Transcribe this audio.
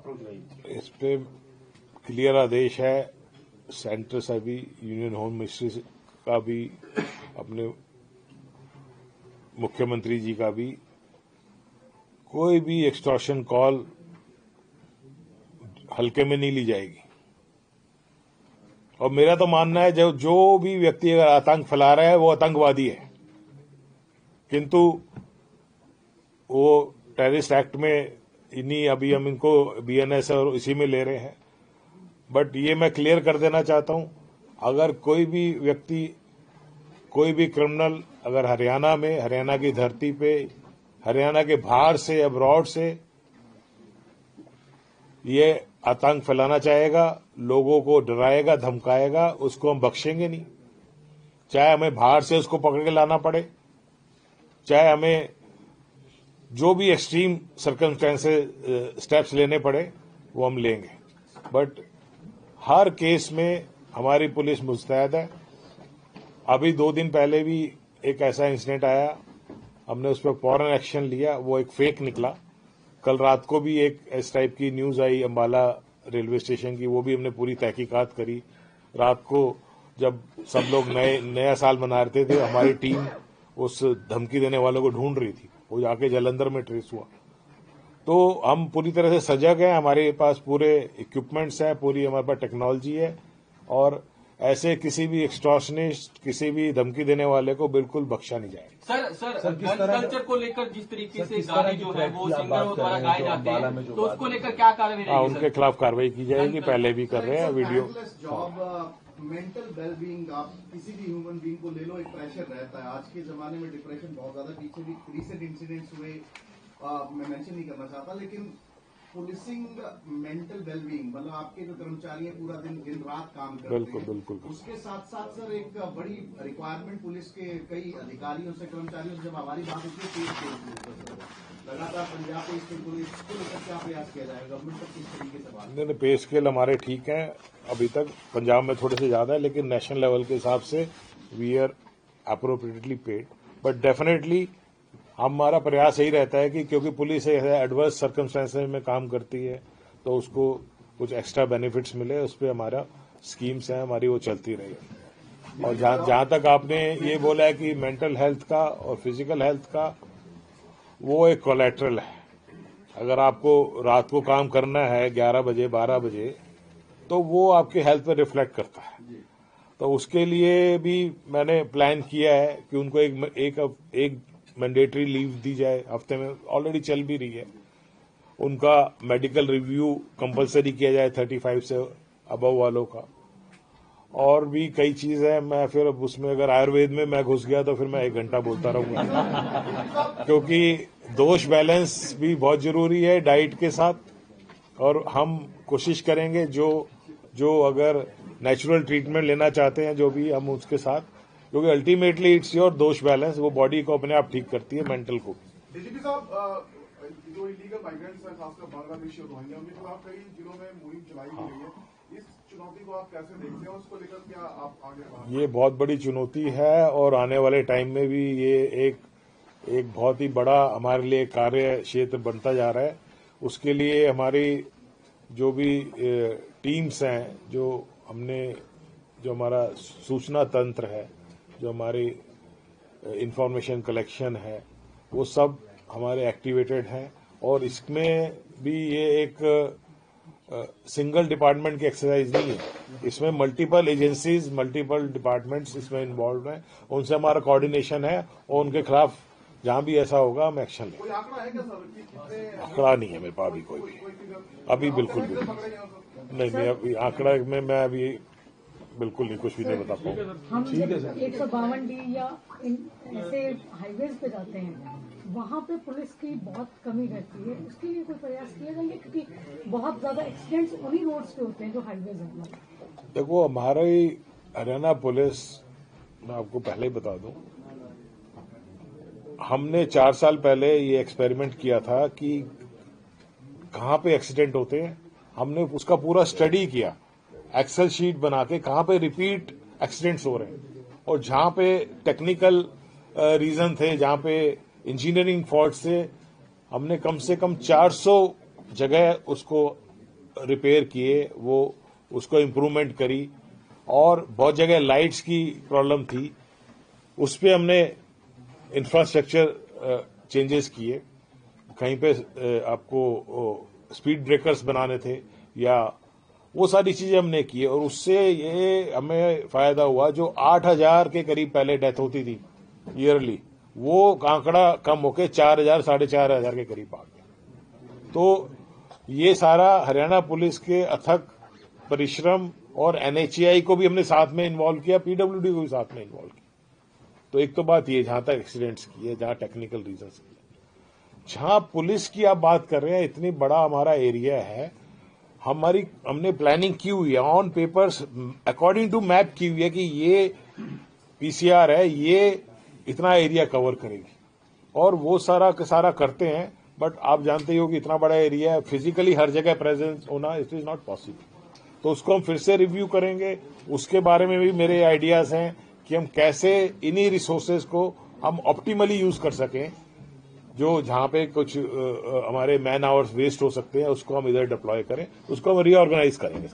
Approach रही? इस पे क्लियर आदेश है सेंटर से भी, यूनियन होम मिनिस्ट्री का भी, अपने मुख्यमंत्री जी का भी। कोई भी एक्सटॉर्शन कॉल हल्के में नहीं ली जाएगी। और मेरा तो मानना है जो भी व्यक्ति अगर आतंक फैला रहा है वो आतंकवादी है, किंतु वो टेररिस्ट एक्ट में इन्हीं अभी हम इनको बीएनएस और इसी में ले रहे हैं। बट ये मैं क्लियर कर देना चाहता हूं, अगर कोई भी व्यक्ति, कोई भी क्रिमिनल अगर हरियाणा में, हरियाणा की धरती पे, हरियाणा के बाहर से, अब्रॉड से ये आतंक फैलाना चाहेगा, लोगों को डराएगा, धमकाएगा, उसको हम बख्शेंगे नहीं। चाहे हमें बाहर से उसको पकड़ के लाना पड़े, चाहे हमें जो भी एक्सट्रीम सर्कमस्टेंसेस स्टेप्स लेने पड़े वो हम लेंगे। बट हर केस में हमारी पुलिस मुस्तैद है। अभी 2 दिन पहले भी एक ऐसा इंसिडेंट आया, हमने उस पर फौरन एक्शन लिया, वो एक फेक निकला। कल रात को भी एक इस टाइप की न्यूज आई अंबाला रेलवे स्टेशन की, वो भी हमने पूरी तहकीकात करी। रात को जब सब लोग नया साल मना रहे थे, हमारी टीम उस धमकी देने वालों को ढूंढ रही थी, वो जाके जालंधर में ट्रेस हुआ। तो हम पूरी तरह से सजग हैं, हमारे पास पूरे इक्विपमेंट्स हैं, पूरी हमारे पास टेक्नोलॉजी है, और ऐसे किसी भी एक्सटॉर्शनिस्ट, किसी भी धमकी देने वाले को बिल्कुल बख्शा नहीं जाएगा। सर गन कल्चर को लेकर जिस तरीके से गाने जो है वो सिंगरों द्वारा गाए जाते हैं, तो उसको लेकर क्या कार्रवाई रहेगी? उनके खिलाफ कार्रवाई की जाएगी, पहले भी कर रहे हैं वीडियो। मेंटल वेलबींग, आप किसी भी ह्यूमन बीइंग को ले लो, एक प्रेशर रहता है। आज के जमाने में डिप्रेशन बहुत ज्यादा, पीछे भी रिसेंट इंसिडेंट्स हुए, मैं मेंशन नहीं करना चाहता, लेकिन पुलिसिंग मेंटल वेलबींग, मतलब आपके जो कर्मचारी हैं पूरा दिन रात काम करते हैं, बिल्कुल। उसके साथ साथ सर एक बड़ी रिक्वायरमेंट पुलिस के कई अधिकारियों से, कर्मचारियों से जब हमारी बात होती है, लगातार पंजाब पुलिस को लेकर क्या प्रयास किया जाएगा, गवर्नमेंट तक किस तरीके से बात? नहीं, पे स्केल हमारे ठीक है, अभी तक पंजाब में थोड़े से ज्यादा है, लेकिन नेशनल लेवल के हिसाब से we are appropriately paid. But definitely हमारा प्रयास यही रहता है कि क्योंकि पुलिस एडवर्स सर्कमस्टेंसेस में काम करती है, तो उसको कुछ एक्स्ट्रा बेनिफिट्स मिले, उस पर हमारा स्कीम्स हैं, हमारी वो चलती रहेगी। और जहां तक आपने ये बोला है कि मेंटल हेल्थ का और फिजिकल हेल्थ का, वो एक कोलैटरल है। अगर आपको रात को काम करना है 11 बजे 12 बजे, तो वो आपके हेल्थ पर रिफ्लेक्ट करता है। तो उसके लिए भी मैंने प्लान किया है कि उनको एक मैंडेटरी लीव दी जाए, हफ्ते में ऑलरेडी चल भी रही है। उनका मेडिकल रिव्यू कंपलसरी किया जाए 35 से अबव वालों का। और भी कई चीज है, मैं फिर उसमें अगर आयुर्वेद में मैं घुस गया तो फिर मैं 1 घंटा बोलता रहूंगा क्योंकि दोष बैलेंस भी बहुत जरूरी है डाइट के साथ। और हम कोशिश करेंगे जो अगर नेचुरल ट्रीटमेंट लेना चाहते हैं, जो भी हम उसके साथ, क्योंकि अल्टीमेटली इट्स योर दोष बैलेंस, वो बॉडी को अपने आप ठीक करती है, मेंटल को। डीजीपी साहब, जो इलीगल माइग्रेंट्स हैं, खासकर बांग्लादेशी और रोहिंग्या, उनके खिलाफ कई जिलों में मुहिम चलाई गई है। इस चुनौती को आप कैसे देखते हैं, उसको लेकर क्या आप आगे? ये बहुत बड़ी चुनौती है, और आने वाले टाइम में भी ये एक बहुत ही बड़ा हमारे लिए कार्य क्षेत्र बनता जा रहा है। उसके लिए हमारी जो भी टीम्स हैं, जो हमारा सूचना तंत्र है, जो हमारी इंफॉर्मेशन कलेक्शन है, वो सब हमारे एक्टिवेटेड हैं। और इसमें भी ये एक सिंगल डिपार्टमेंट की एक्सरसाइज नहीं है, इसमें मल्टीपल एजेंसीज, मल्टीपल डिपार्टमेंट्स इसमें इन्वॉल्व हैं, उनसे हमारा कोऑर्डिनेशन है, और उनके खिलाफ जहां भी ऐसा होगा हम एक्शन लेंगे। कोई आंकड़ा है क्या सर? आंकड़ा नहीं है मेरे पास अभी कोई भी, अभी बिल्कुल भी नहीं। अभी आंकड़ा में मैं अभी बिल्कुल नहीं, कुछ भी नहीं बता पाऊंगा। हम जब 152D या ऐसे हाईवेज पे जाते हैं, वहाँ पे पुलिस की बहुत कमी रहती है, उसके लिए कोई प्रयास किया जाएगा? क्योंकि बहुत ज्यादा एक्सीडेंट्स उन्हीं रोड्स पे होते हैं जो हाईवेज हैं। देखो, हमारी हरियाणा पुलिस, मैं आपको पहले ही बता दूं, हमने 4 साल पहले ये एक्सपेरिमेंट किया था कि कहाँ पे एक्सीडेंट होते हैं। हमने उसका पूरा स्टडी किया, एक्सेल शीट बना के, कहाँ पे रिपीट एक्सीडेंट्स हो रहे हैं, और जहां पे टेक्निकल रीजन थे, जहां पे इंजीनियरिंग फॉल्ट थे, हमने कम से कम 400 जगह उसको रिपेयर किए, वो उसको इम्प्रूवमेंट करी, और बहुत जगह लाइट्स की प्रॉब्लम थी, उस पे हमने इंफ्रास्ट्रक्चर चेंजेस किए। कहीं पे आपको स्पीड ब्रेकर्स बनाने थे, या वो सारी चीजें हमने की, और उससे ये हमें फायदा हुआ। जो 8,000 के करीब पहले डेथ होती थी ईयरली, वो आंकड़ा कम होके 4,000 4,500 के करीब आ गया। तो ये सारा हरियाणा पुलिस के अथक परिश्रम, और एनएचएआई को भी हमने साथ में इन्वॉल्व किया, पीडब्ल्यूडी को भी साथ में इन्वॉल्व किया। तो एक तो बात ये, जहां तक एक्सीडेंट्स की है, जहां टेक्निकल रीजंस की है। जहां पुलिस की आप बात कर रहे हैं, इतनी बड़ा हमारा एरिया है, हमने प्लानिंग की हुई है, on papers according to map की हुई है कि ये पीसीआर है, ये इतना एरिया कवर करेगी, और वो सारा का सारा करते हैं। बट आप जानते ही हो कि इतना बड़ा एरिया है, फिजिकली हर जगह प्रेजेंस होना इट इज नॉट पॉसिबल। तो उसको हम फिर से रिव्यू करेंगे। उसके बारे में भी मेरे आइडियाज हैं कि हम कैसे इन्हीं रिसोर्सेज को हम ऑप्टिमली यूज कर सकें। जो जहां पे कुछ हमारे मैन आवर्स वेस्ट हो सकते हैं, उसको हम इधर डिप्लॉय करें, उसको हम रीऑर्गेनाइज करेंगे।